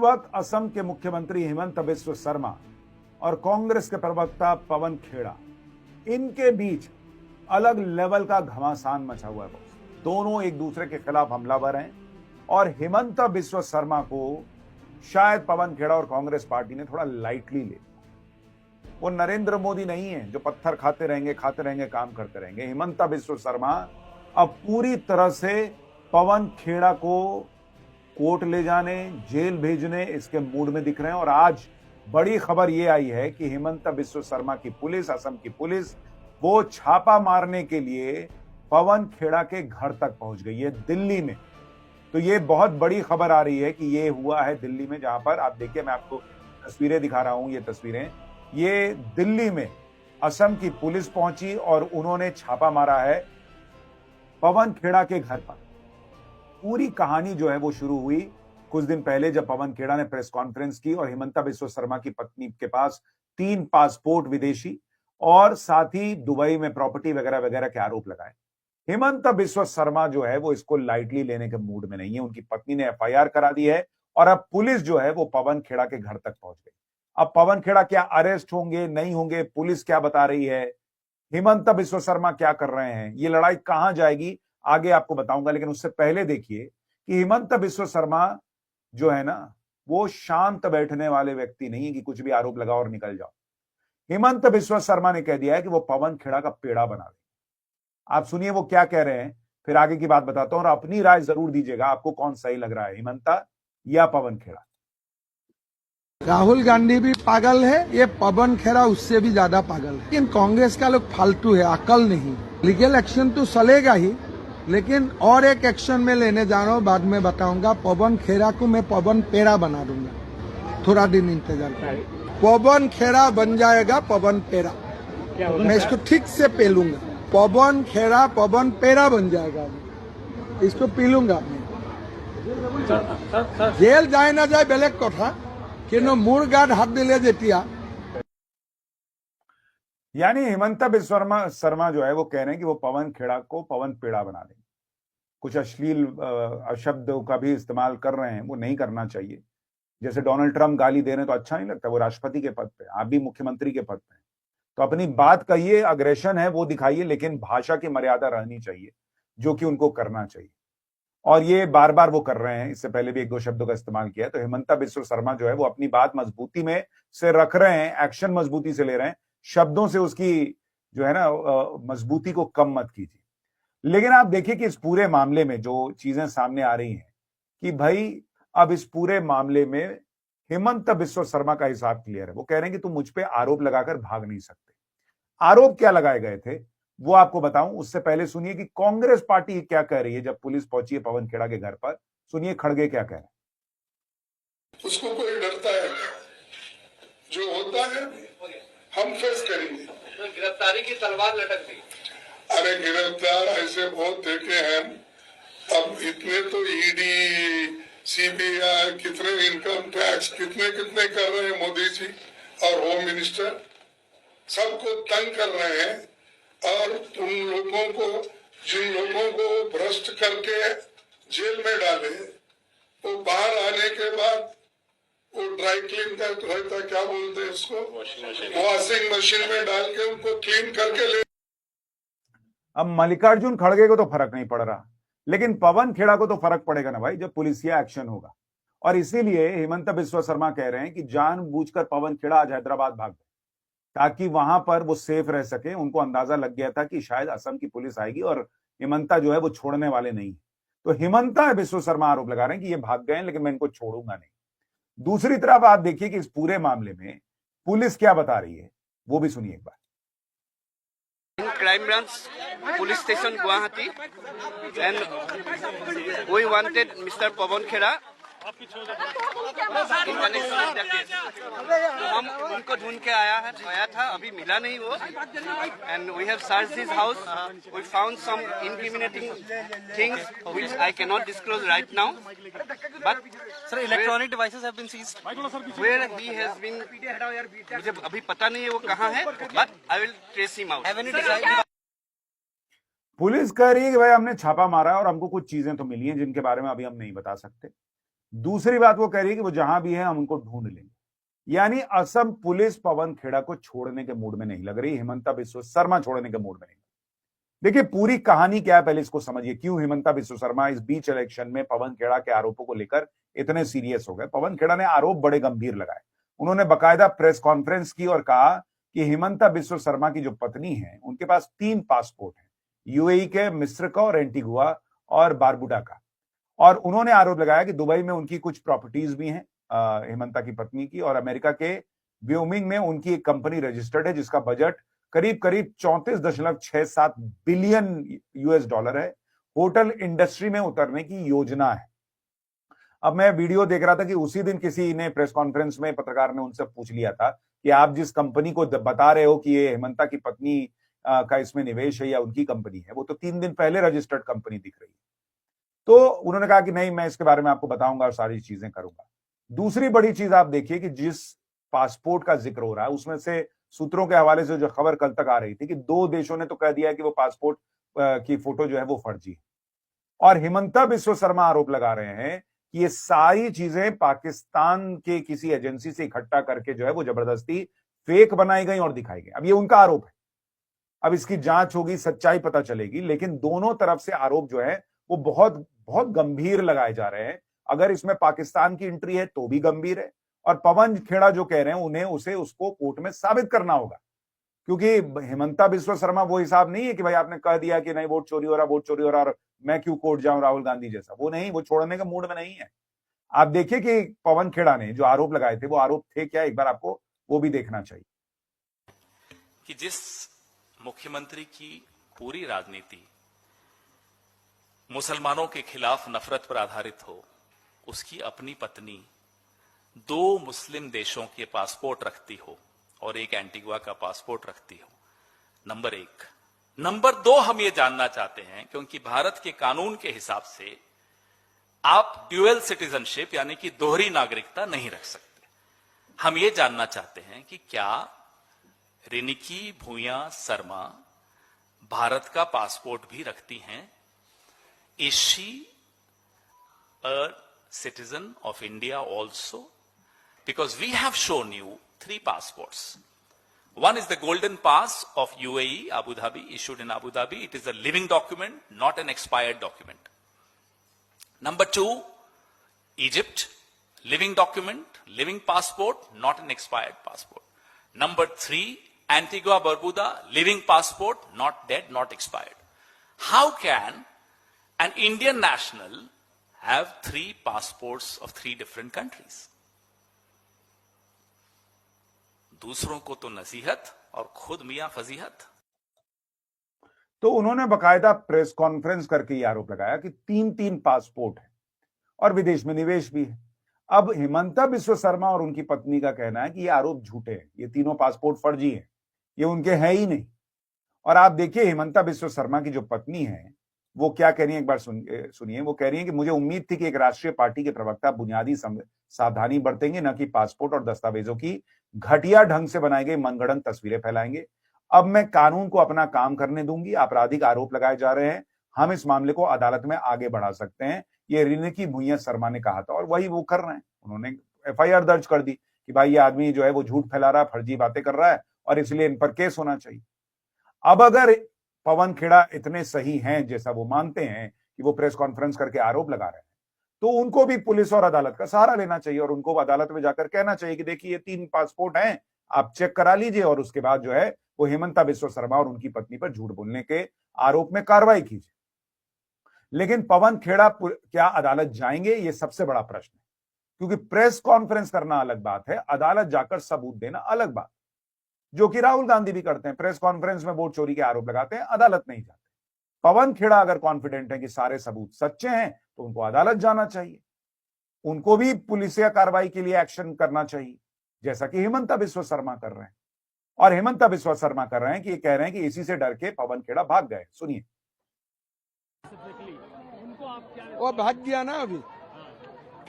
वक्त असम के मुख्यमंत्री हिमंत बिस्व शर्मा और कांग्रेस के प्रवक्ता पवन खेड़ा, इनके बीच अलग लेवल का घमासान मचा हुआ है। दोनों एक दूसरे के खिलाफ हमलावर हैं और हिमंत बिस्व शर्मा को शायद पवन खेड़ा और कांग्रेस पार्टी ने थोड़ा लाइटली ले लिया। वो नरेंद्र मोदी नहीं है जो पत्थर खाते रहेंगे काम करते रहेंगे। हिमंत बिस्व शर्मा अब पूरी तरह से पवन खेड़ा को कोर्ट ले जाने, जेल भेजने इसके मूड में दिख रहे हैं। और आज बड़ी खबर यह आई है कि हिमंत बिस्व शर्मा की पुलिस, असम की पुलिस, वो छापा मारने के लिए पवन खेड़ा के घर तक पहुंच गई है दिल्ली में। तो ये बहुत बड़ी खबर आ रही है कि ये हुआ है दिल्ली में, जहां पर आप देखिए, मैं आपको तस्वीरें दिखा रहा हूं। ये तस्वीरें, ये दिल्ली में असम की पुलिस पहुंची और उन्होंने छापा मारा है पवन खेड़ा के घर पर। पूरी कहानी जो है वो शुरू हुई कुछ दिन पहले, जब पवन खेड़ा ने प्रेस कॉन्फ्रेंस की और हिमंत बिस्व शर्मा की पत्नी के पास 3 पासपोर्ट विदेशी और साथ ही दुबई में प्रॉपर्टी वगैरह वगैरह के आरोप लगाए। हिमंत बिस्व शर्मा जो है वो इसको लाइटली लेने के मूड में नहीं है। उनकी पत्नी ने एफआईआर करा दी है और अब पुलिस जो है वो पवन खेड़ा के घर तक पहुंच गई। अब पवन खेड़ा क्या अरेस्ट होंगे, नहीं होंगे, पुलिस क्या बता रही है, हिमंत बिस्व शर्मा क्या कर रहे हैं, ये लड़ाई कहां जाएगी, आगे आपको बताऊंगा। लेकिन उससे पहले देखिए कि हिमंत बिस्व शर्मा जो है ना, वो शांत बैठने वाले व्यक्ति नहीं है कि कुछ भी आरोप लगाओ और निकल जाओ। हिमंत बिस्व शर्मा ने कह दिया है कि वो पवन खेड़ा का पेड़ा बना देंगे। आप सुनिए वो क्या कह रहे हैं, फिर आगे की बात बताता हूं और अपनी राय जरूर दीजिएगा, आपको कौन सही लग रहा है, हिमंता या पवन खेड़ा। राहुल गांधी भी पागल है, ये पवन खेड़ा उससे भी ज्यादा पागल है। लेकिन कांग्रेस का लोग फालतू है, अकल नहीं। लीगल एक्शन तो चलेगा ही, लेकिन और एक एक्शन में लेने जा रहा हूँ, बाद में बताऊंगा। पवन खेड़ा को मैं पवन पेड़ा बना दूंगा, थोड़ा दिन इंतजार करें। पवन खेड़ा बन जाएगा पवन पेड़ा, मैं इसको ठीक से पेलूंगा। पवन खेड़ा पवन पेड़ा बन जाएगा, इसको पीलूंगा मैं। जेल जाए ना जाए बेलेग कथा, किन्तु मूर गार्ड हाथ दिले जेतिया। यानी हिमंत बिस्व शर्मा जो है वो कह रहे हैं कि वो पवन खेड़ा को पवन पेड़ा बना देंगे। कुछ अश्लील शब्दों का भी इस्तेमाल कर रहे हैं, वो नहीं करना चाहिए। जैसे डोनाल्ड ट्रंप गाली दे रहे हैं तो अच्छा नहीं लगता, वो राष्ट्रपति के पद पे, आप भी मुख्यमंत्री के पद पे, तो अपनी बात कहिए, अग्रेशन है वो दिखाइए, लेकिन भाषा की मर्यादा रहनी चाहिए, जो कि उनको करना चाहिए। और ये बार बार वो कर रहे हैं, इससे पहले भी 1-2 शब्दों का इस्तेमाल किया। तो हिमंत बिस्व शर्मा जो है वो अपनी बात मजबूती में से रख रहे हैं, एक्शन मजबूती से ले रहे हैं, शब्दों से उसकी जो है ना मजबूती को कम मत कीजिए। लेकिन आप देखिए कि इस पूरे मामले में जो चीजें सामने आ रही हैं कि भाई अब इस पूरे मामले में हिमंत बिस्व शर्मा का हिसाब क्लियर है। वो कह रहे हैं कि तुम मुझ पे आरोप लगाकर भाग नहीं सकते। आरोप क्या लगाए गए थे वो आपको बताऊं, उससे पहले सुनिए कि कांग्रेस पार्टी क्या कह रही है जब पुलिस पहुंची है पवन खेड़ा के घर पर। सुनिए खड़गे क्या कह रहे हैं। उसको कोई डरता है, जो होता है हम फेस करेंगे। गिरफ्तारी की तलवार लटक गई। अरे गिरफ्तार ऐसे बहुत देखे हैं, अब इतने तो ईडी, सीबीआई, कितने इनकम टैक्स, कितने कितने कर रहे हैं मोदी जी और होम मिनिस्टर, सबको तंग कर रहे हैं। और उन लोगों को, जिन लोगों को भ्रष्ट करके जेल में डाले, वो बाहर आने के बाद वो ड्राई क्लीन का रहता, क्या बोलते हैं उसको, वॉशिंग मशीन में डाल के उनको क्लीन करके ले। अब मल्लिकार्जुन खड़गे को तो फर्क नहीं पड़ रहा, लेकिन पवन खेड़ा को तो फर्क पड़ेगा ना भाई, जब पुलिसिया एक्शन होगा। और इसीलिए हिमंत बिस्व शर्मा कह रहे हैं कि जानबूझकर पवन खेड़ा आज हैदराबाद भाग गए ताकि वहां पर वो सेफ रह सके। उनको अंदाजा लग गया था कि शायद असम की पुलिस आएगी और हिमंता जो है वो छोड़ने वाले नहीं। तो हिमंता बिस्व शर्मा आरोप लगा रहे हैं कि ये भाग गए लेकिन मैं इनको छोड़ूंगा नहीं। दूसरी तरफ आप देखिए कि इस पूरे मामले में पुलिस क्या बता रही है, वो भी सुनिए एक बार। Crime branch police station Guwahati and we wanted mister Pawan Khera in connection with the case. तो हम उनको ढूंढ के आया था, अभी मिला नहीं वो। And we have searched his house, we found some incriminating things which I can not disclose right now, but sir electronic devices have been seized where he has been, मुझे अभी पता नहीं है वो कहाँ है, but I will trace him out. Police कह रही है कि भाई हमने छापा मारा और हमको कुछ चीजें तो मिली हैं जिनके बारे में अभी हम नहीं बता सकते, दूसरी बात वो कह रही है कि वो जहां भी है हम उनको ढूंढ लेंगे। यानी असम पुलिस पवन खेड़ा को छोड़ने के मूड में नहीं लग रही, हिमंता बिस्वा शर्मा छोड़ने के मूड में नहीं। देखिए पूरी कहानी क्या है पहले इसको समझिए, क्यों हिमंता बिस्वा शर्मा इस बीच इलेक्शन में पवन खेड़ा के आरोपों को लेकर इतने सीरियस हो गए। पवन खेड़ा ने आरोप बड़े गंभीर लगाए, उन्होंने बाकायदा प्रेस कॉन्फ्रेंस की और कहा कि हिमंता बिस्वा शर्मा की जो पत्नी है उनके पास 3 पासपोर्ट हैं, यूएई के, मिस्र का और एंटीगुआ और बारबुडा का। और उन्होंने आरोप लगाया कि दुबई में उनकी कुछ प्रॉपर्टीज भी हैं हिमंता की पत्नी की, और अमेरिका के व्योमिंग में उनकी एक कंपनी रजिस्टर्ड है जिसका बजट करीब करीब 34.67 बिलियन यूएस डॉलर है। होटल इंडस्ट्री में उतरने की योजना है। अब मैं वीडियो देख रहा था कि उसी दिन किसी ने प्रेस कॉन्फ्रेंस में पत्रकार ने उनसे पूछ लिया था कि आप जिस कंपनी को बता रहे हो कि ये हिमंता की पत्नी का इसमें निवेश है या उनकी कंपनी है, वो तो 3 दिन पहले रजिस्टर्ड कंपनी दिख रही है। तो उन्होंने कहा कि नहीं, मैं इसके बारे में आपको बताऊंगा और सारी चीजें करूंगा। दूसरी बड़ी चीज आप देखिए कि जिस पासपोर्ट का जिक्र हो रहा है उसमें से सूत्रों के हवाले से जो खबर कल तक आ रही थी कि 2 देशों ने तो कह दिया कि वो पासपोर्ट की फोटो जो है वो फर्जी है। और हिमंता बिस्वा शर्मा आरोप लगा रहे हैं कि ये सारी चीजें पाकिस्तान के किसी एजेंसी से इकट्ठा करके जो है वो जबरदस्ती फेक बनाई गई और दिखाई गई। अब ये उनका आरोप है, अब इसकी जांच होगी, सच्चाई पता चलेगी, लेकिन दोनों तरफ से आरोप जो है वो बहुत बहुत गंभीर लगाए जा रहे हैं। अगर इसमें पाकिस्तान की एंट्री है तो भी गंभीर है, और पवन खेड़ा जो कह रहे हैं उन्हें उसको कोर्ट में साबित करना होगा, क्योंकि हिमंता बिस्वा शर्मा वो हिसाब नहीं है कि भाई आपने कह दिया कि नहीं वोट चोरी हो रहा, वोट चोरी हो रहा और मैं क्यों कोर्ट जाऊं राहुल गांधी जैसा, वो नहीं, वो छोड़ने के मूड में नहीं है। आप देखिए कि पवन खेड़ा ने जो आरोप लगाए थे वो आरोप थे क्या, एक बार आपको वो भी देखना चाहिए। कि जिस मुख्यमंत्री की पूरी राजनीति मुसलमानों के खिलाफ नफरत पर आधारित हो, उसकी अपनी पत्नी 2 मुस्लिम देशों के पासपोर्ट रखती हो और एक एंटीगुआ का पासपोर्ट रखती हो, नंबर 1। नंबर 2, हम ये जानना चाहते हैं क्योंकि भारत के कानून के हिसाब से आप ड्यूअल सिटीजनशिप यानी कि दोहरी नागरिकता नहीं रख सकते। हम ये जानना चाहते हैं कि क्या रिनिकी भूया शर्मा भारत का पासपोर्ट भी रखती हैं? Is she a citizen of India also? Because we have shown you 3 passports. One is the golden pass of UAE, Abu Dhabi, issued in Abu Dhabi. It is a living document, not an expired document. Number 2, Egypt, living document, living passport, not an expired passport. Number 3, Antigua Barbuda, living passport, not dead, not expired. How can an Indian national have 3 passports of 3 different countries? दूसरों को तो नसीहत और खुद मियां फजीहत। तो उन्होंने बकायदा press conference करके ये आरोप लगाया कि 3 पासपोर्ट है और विदेश में निवेश भी है। अब हिमंता बिस्वा शर्मा और उनकी पत्नी का कहना है कि ये आरोप झूठे हैं, ये तीनों पासपोर्ट फर्जी हैं, ये उनके हैं ही नहीं। और आप देखिए हिमंता बिस्वा शर्मा की जो पत्नी है वो क्या कह रही है, एक बार सुनिए। वो कह रही है कि मुझे उम्मीद थी कि एक राष्ट्रीय पार्टी के प्रवक्ता बुनियादी सावधानी बरतेंगे, न कि पासपोर्ट और दस्तावेजों की घटिया ढंग से बनाई गई मनगढ़ंत तस्वीरें फैलाएंगे। अब मैं कानून को अपना काम करने दूंगी। आपराधिक आरोप लगाए जा रहे हैं, हम इस मामले को अदालत में आगे बढ़ा सकते हैं, ये रिनिकी भूया शर्मा ने कहा था और वही वो कर रहे हैं। उन्होंने एफआईआर दर्ज कर दी कि भाई ये आदमी जो है वो झूठ फैला रहा है, फर्जी बातें कर रहा है और इसलिए इन पर केस होना चाहिए। अब अगर पवन खेड़ा इतने सही हैं जैसा वो मानते हैं कि वो प्रेस कॉन्फ्रेंस करके आरोप लगा रहे हैं, तो उनको भी पुलिस और अदालत का सहारा लेना चाहिए और उनको अदालत में जाकर कहना चाहिए कि देखिए ये 3 पासपोर्ट हैं, आप चेक करा लीजिए और उसके बाद जो है वो हिमंता बिस्वा शर्मा और उनकी पत्नी पर झूठ बोलने के आरोप में कार्रवाई कीजिए। लेकिन पवन खेड़ा क्या अदालत जाएंगे, ये सबसे बड़ा प्रश्न है, क्योंकि प्रेस कॉन्फ्रेंस करना अलग बात है, अदालत जाकर सबूत देना अलग बात, जो कि राहुल गांधी भी करते हैं। प्रेस कॉन्फ्रेंस में वोट चोरी के आरोप लगाते हैं, अदालत नहीं जाते। पवन खेड़ा अगर कॉन्फिडेंट है कि सारे सबूत सच्चे हैं तो उनको अदालत जाना चाहिए, उनको भी पुलिसिया कार्रवाई के लिए एक्शन करना चाहिए, जैसा कि हिमंता बिस्वा शर्मा कर रहे हैं। और हिमंता बिस्वा शर्मा कर रहे हैं कि ये कह रहे हैं कि इसी से डर के पवन खेड़ा भाग गए। सुनिए। वो भाग गया ना, अभी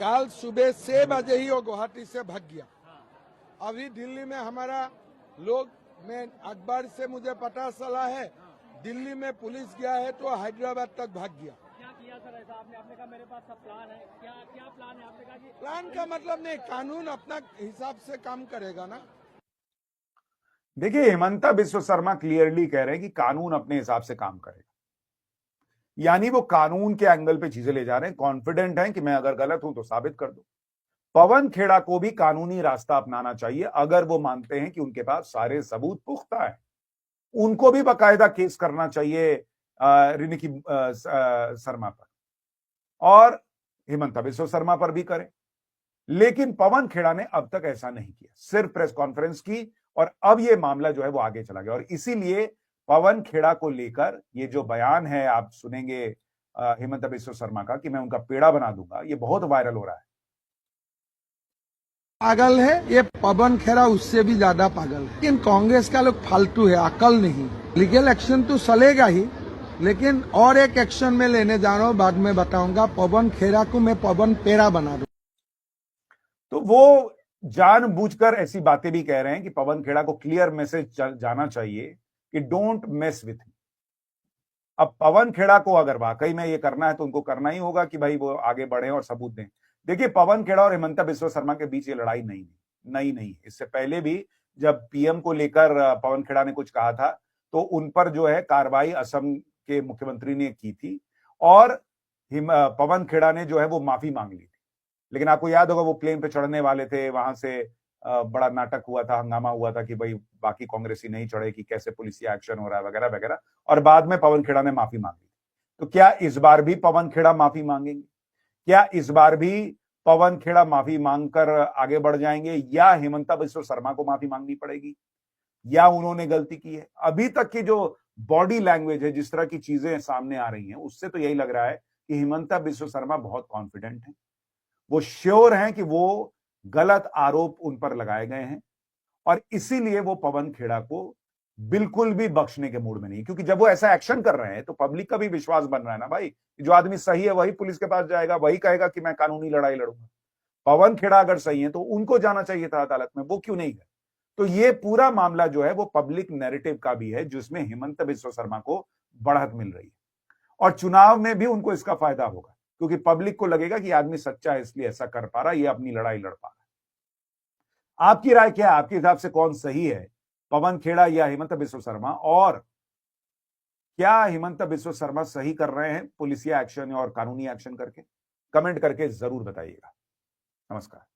कल सुबह 6 बजे ही वो गुवाहाटी से भाग गया। अभी दिल्ली में हमारा लोग, मैं अखबार से मुझे पता चला है दिल्ली में पुलिस गया है तो हैदराबाद तक भाग गया। किया सर ऐसा आपने कहा मेरे पास सब प्लान है, क्या क्या प्लान है? आपने कहा कि प्लान का मतलब नहीं, कानून अपना हिसाब से काम करेगा ना। देखिए, हिमंता बिस्व शर्मा क्लियरली कह रहे हैं कि कानून अपने हिसाब से काम करेगा, यानी वो कानून के एंगल पे चीजें ले जा रहे हैं, कॉन्फिडेंट हैं कि मैं अगर गलत हूं तो साबित कर दो। पवन खेड़ा को भी कानूनी रास्ता अपनाना चाहिए अगर वो मानते हैं कि उनके पास सारे सबूत पुख्ता है। उनको भी बाकायदा केस करना चाहिए रिनिकी शर्मा पर और हिमंता बिस्व शर्मा पर भी करें, लेकिन पवन खेड़ा ने अब तक ऐसा नहीं किया, सिर्फ प्रेस कॉन्फ्रेंस की और अब ये मामला जो है वो आगे चला गया और इसीलिए पवन खेड़ा को लेकर ये जो बयान है आप सुनेंगे हिमंता बिस्व शर्मा का कि मैं उनका पेड़ा बना दूंगा, ये बहुत वायरल हो रहा है। पागल है ये पवन खेड़ा, उससे भी ज्यादा पागल है। लेकिन कांग्रेस का लोग फालतू है, अकल नहीं। लीगल एक्शन तो चलेगा ही, लेकिन और एक एक्शन में लेने जा रहा हूँ, बाद में बताऊंगा। पवन खेड़ा को मैं पवन पेड़ा बना दूं। तो वो जानबूझकर ऐसी बातें भी कह रहे हैं कि पवन खेड़ा को क्लियर मैसेज जाना चाहिए कि डोंट मेस विथ मी। अब पवन खेड़ा को अगर वाकई में ये करना है तो उनको करना ही होगा कि भाई वो आगे बढ़े और सबूत दें। देखिए, पवन खेड़ा और हिमंता बिस्व शर्मा के बीच ये लड़ाई नहीं। इससे पहले भी जब पीएम को लेकर पवन खेड़ा ने कुछ कहा था तो उन पर जो है कार्रवाई असम के मुख्यमंत्री ने की थी और पवन खेड़ा ने जो है वो माफी मांग ली थी। लेकिन आपको याद होगा वो प्लेन पे चढ़ने वाले थे, वहां से बड़ा नाटक हुआ था, हंगामा हुआ था कि भाई बाकी कांग्रेसी नहीं चढ़े, कि कैसे पुलिसिया एक्शन हो रहा है वगैरह वगैरह, और बाद में पवन खेड़ा ने माफी मांगी। तो क्या इस बार भी पवन खेड़ा माफी मांगेंगे? क्या इस बार भी पवन खेड़ा माफी मांगकर आगे बढ़ जाएंगे या हिमंता बिस्व शर्मा को माफी मांगनी पड़ेगी या उन्होंने गलती की है? अभी तक की जो बॉडी लैंग्वेज है, जिस तरह की चीजें सामने आ रही हैं, उससे तो यही लग रहा है कि हिमंता बिस्व शर्मा बहुत कॉन्फिडेंट हैं, वो श्योर हैं कि वो गलत आरोप उन पर लगाए गए हैं और इसीलिए वो पवन खेड़ा को बिल्कुल भी बख्शने के मूड में नहीं, क्योंकि जब वो ऐसा एक्शन कर रहे हैं तो पब्लिक का भी विश्वास बन रहा है ना भाई, जो आदमी सही है वही पुलिस के पास जाएगा, वही कहेगा कि मैं कानूनी लड़ाई लड़ूंगा। पवन खेड़ा अगर सही है तो उनको जाना चाहिए था अदालत में, वो क्यों नहीं गए? तो ये पूरा मामला जो है वो पब्लिक नैरेटिव का भी है, जिसमें हिमंत बिस्व शर्मा को बढ़त मिल रही है और चुनाव में भी उनको इसका फायदा होगा, क्योंकि पब्लिक को लगेगा कि आदमी सच्चा है इसलिए ऐसा कर पा रहा है, ये अपनी लड़ाई लड़ पा रहा है। आपकी राय क्या है? आपके हिसाब से कौन सही है, पवन खेड़ा या हिमंत बिस्व शर्मा? और क्या हिमंत बिस्व शर्मा सही कर रहे हैं पुलिसिया एक्शन और कानूनी एक्शन करके? कमेंट करके जरूर बताइएगा। नमस्कार।